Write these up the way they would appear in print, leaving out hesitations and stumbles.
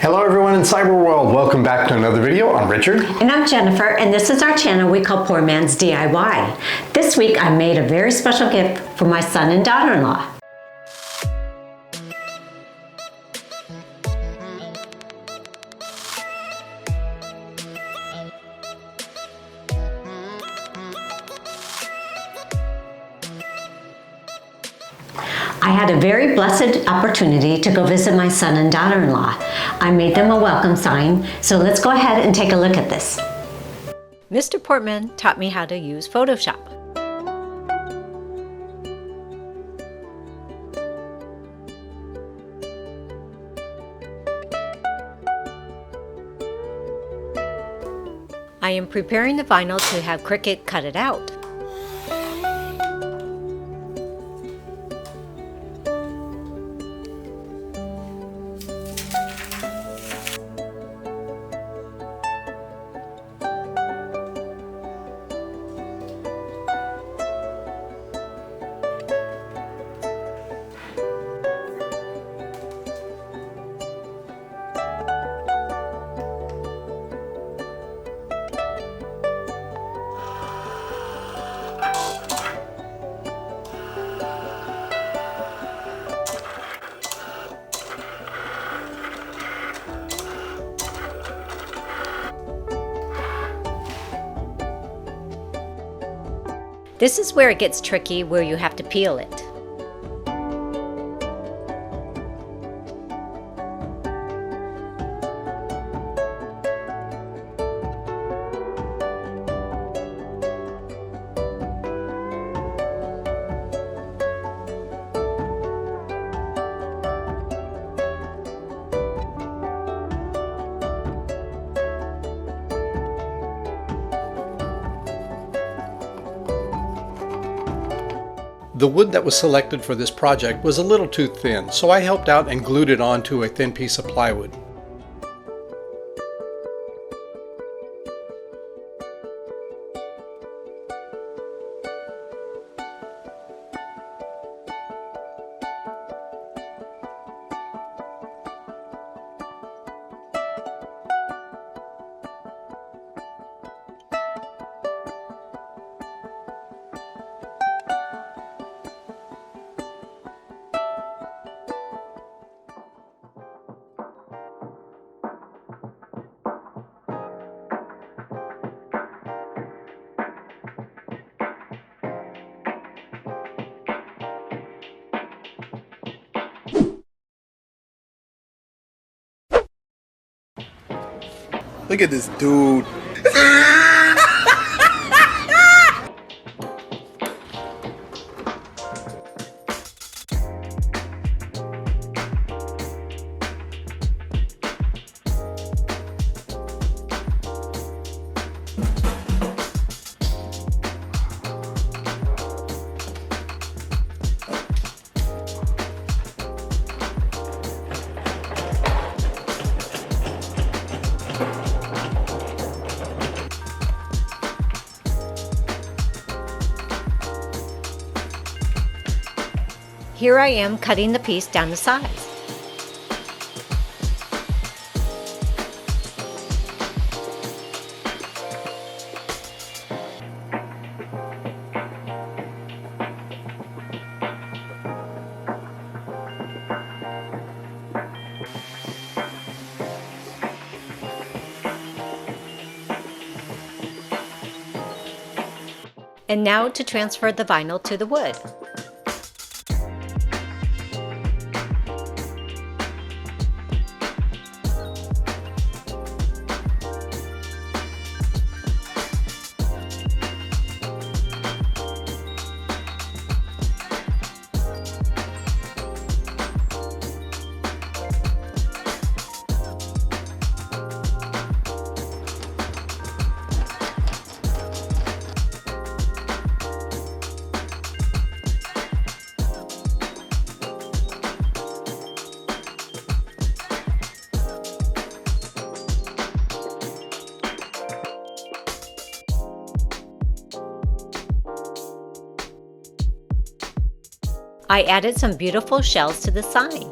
Hello everyone in cyber world. Welcome back to another video. I'm Richard. And I'm Jennifer, and this is our channel we call Poor Man's DIY. This week I made a very special gift for my son and daughter-in-law. I had a very blessed opportunity to go visit my son and daughter-in-law. I made them a welcome sign, so let's go ahead and take a look at this. Mr. Portman taught me how to use Photoshop. I am preparing the vinyl to have Cricut cut it out. This is where it gets tricky, where you have to peel it. The wood that was selected for this project was a little too thin, so I helped out and glued it onto a thin piece of plywood. Look at this dude. Here I am cutting the piece down to size. And now to transfer the vinyl to the wood. I added some beautiful shells to the sign.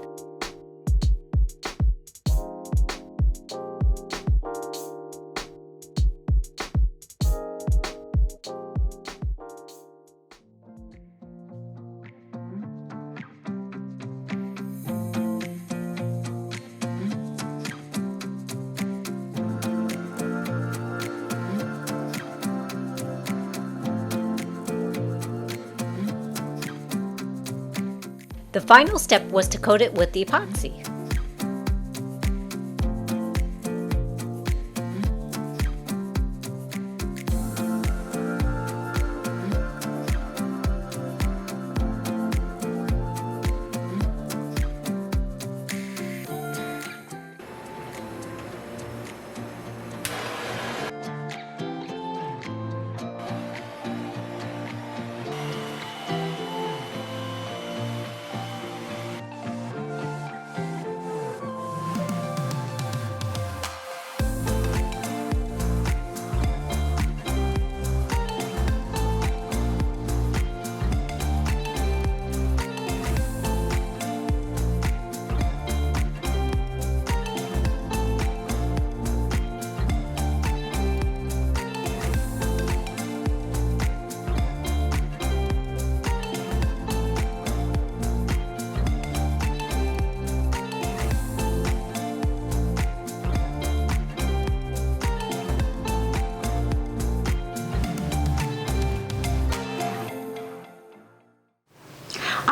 The final step was to coat it with the epoxy.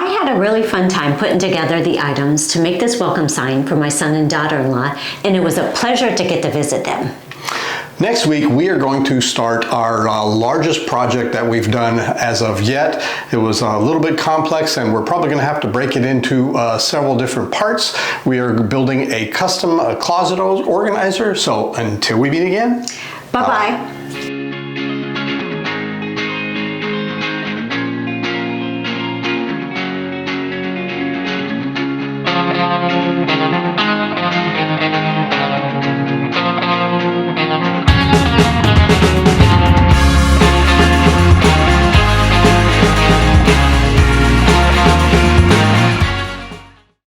I had a really fun time putting together the items to make this welcome sign for my son and daughter-in-law, and it was a pleasure to get to visit them. Next week, we are going to start our largest project that we've done as of yet. It was a little bit complex, and we're probably going to have to break it into several different parts. We are building a custom closet organizer, so until we meet again, Bye-bye.